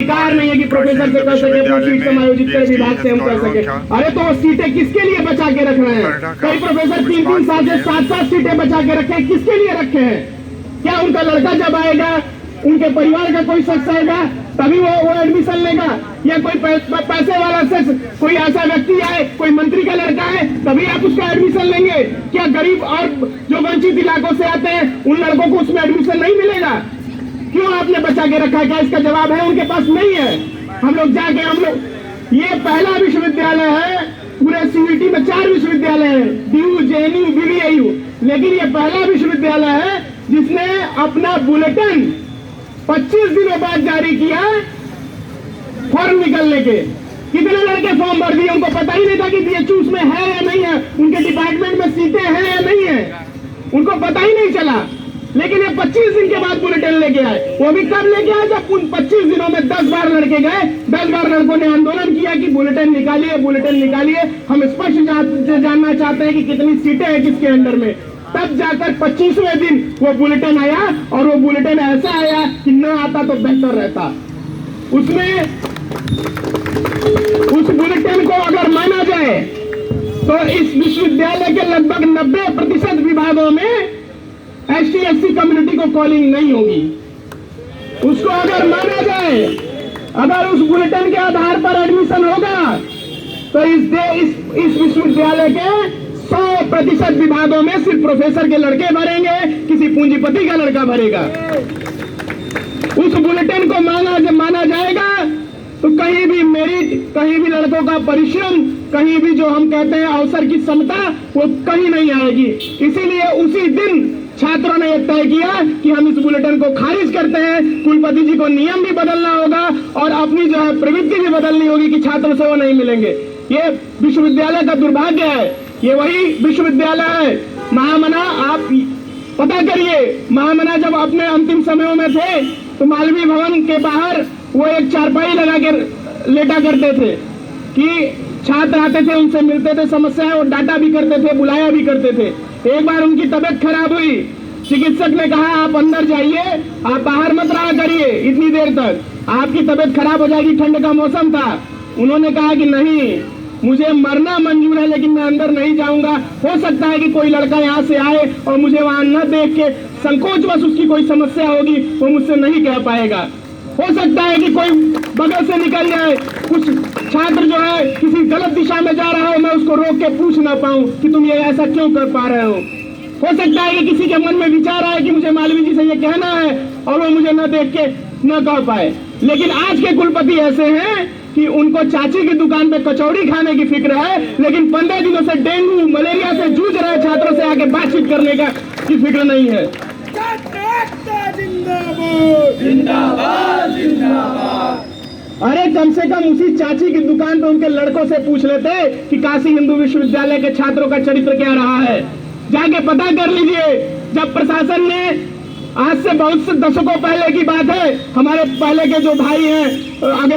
अधिकार नहीं है कि प्रोफेसर से कर सके, अपनी सीट समायोजित कर विभाग से हम कर सके। अरे तो वो सीटें किसके लिए बचा के रख रहे हैं? कई प्रोफेसर 3-3 साल से 7-7 सीटें बचा के रखे हैं, किसके लिए रखे हैं? क्या उनका लड़का जब आएगा, उनके परिवार का कोई शख्स आएगा तभी वो एडमिशन लेगा, या कोई पैसे वाला शख्स, कोई ऐसा व्यक्ति आए, कोई मंत्री का लड़का है तभी आप उसका एडमिशन लेंगे? क्या गरीब और जो वंचित इलाकों से आते हैं उन लड़कों को उसमें एडमिशन नहीं मिलेगा? क्यों आपने बचा के रखा है? क्या इसका जवाब है? उनके पास नहीं है। हम लोग ये पहला विश्वविद्यालय है, पूरे सीयूईटी में 4 विश्वविद्यालय है, डीयू, जेएनयू, बीडीएयू, लेकिन ये पहला विश्वविद्यालय है जिसने अपना बुलेटिन 25 दिनों बाद जारी किया फॉर्म निकलने के। कितने लड़के फॉर्म भर दिए, उनको पता ही नहीं था कि बीएचयू उसमें है या नहीं है, उनके डिपार्टमेंट में सीटें हैं या नहीं है, उनको पता ही नहीं चला। लेकिन ये 25 दिन के बाद बुलेटिन लेके आए। वो भी कब लेके आए? जब उन 25 दिनों में 10 बार लड़के गए, 10 बार लड़कों ने आंदोलन किया कि बुलेटिन निकालिए, बुलेटिन निकालिए, हम स्पष्ट जानना चाहते हैं कि कितनी सीटें हैं किसके अंडर में। तब जाकर 25वें दिन वो बुलेटिन आया, और वो बुलेटिन ऐसा आया कि न आता तो बेहतर रहता। उसमें उस बुलेटिन को अगर माना जाए तो इस विश्वविद्यालय के लगभग 90% विभागों में ST/SC कम्युनिटी को कॉलिंग नहीं होगी। उसको अगर माना जाए, अगर उस बुलेटिन के आधार पर एडमिशन होगा तो इस विश्वविद्यालय के 100% विभागों में सिर्फ प्रोफेसर के लड़के भरेंगे, किसी पूंजीपति का लड़का भरेगा। उस बुलेटिन को माना जाएगा तो कहीं भी मेरिट, कहीं भी लड़कों का परिश्रम, कहीं भी जो हम कहते हैं अवसर की समता, वो कहीं नहीं आएगी। इसीलिए उसी दिन छात्रों ने यह तय किया कि हम इस बुलेटिन को खारिज करते हैं। कुलपति जी को नियम भी बदलना होगा और अपनी जो है प्रवृत्ति भी बदलनी होगी कि छात्रों से वो नहीं मिलेंगे। ये विश्वविद्यालय का दुर्भाग्य है। ये वही विश्वविद्यालय है, महामना, आप पता करिए, महामना जब अपने अंतिम समयों में थे तो मालवीय भवन के बाहर वो एक चारपाई लगा कर लेटा करते थे कि छात्र आते थे, उनसे मिलते थे, समस्याएं और डाटा भी करते थे, बुलाया भी करते थे। एक बार उनकी तबीयत खराब हुई, चिकित्सक ने कहा आप अंदर जाइए, आप बाहर मत रहा करिए इतनी देर तक, आपकी तबीयत खराब हो जाएगी, ठंड का मौसम था। उन्होंने कहा कि नहीं, मुझे मरना मंजूर है लेकिन मैं अंदर नहीं जाऊंगा। हो सकता है कि कोई लड़का यहाँ से आए और मुझे वहां न देख के संकोचवश उसकी कोई समस्या होगी, वो मुझसे नहीं कह पाएगा। हो सकता है कि कोई बगल से निकल जाए, कुछ छात्र जो है किसी गलत दिशा में जा रहा हो, मैं उसको रोक के पूछ ना पाऊं कि तुम ये ऐसा क्यों कर पा रहे हो सकता है कि किसी के मन में विचार आए कि मुझे मालवीय जी से ये कहना है और वो मुझे न देख के न कह पाए। लेकिन आज के कुलपति ऐसे हैं कि उनको चाची की दुकान पे कचौड़ी खाने की फिक्र है, लेकिन 15 दिनों से डेंगू मलेरिया से जूझ रहे छात्रों से आके बातचीत करने की फिक्र नहीं है। जिंदाबाद जिंदाबाद। अरे कम से कम उसी चाची की दुकान पे उनके लड़कों से पूछ लेते कि काशी हिंदू विश्वविद्यालय के छात्रों का चरित्र क्या रहा है, जाके पता कर लीजिए। जब प्रशासन ने, आज से बहुत से दशकों पहले की बात है, हमारे पहले के जो भाई हैं, अगर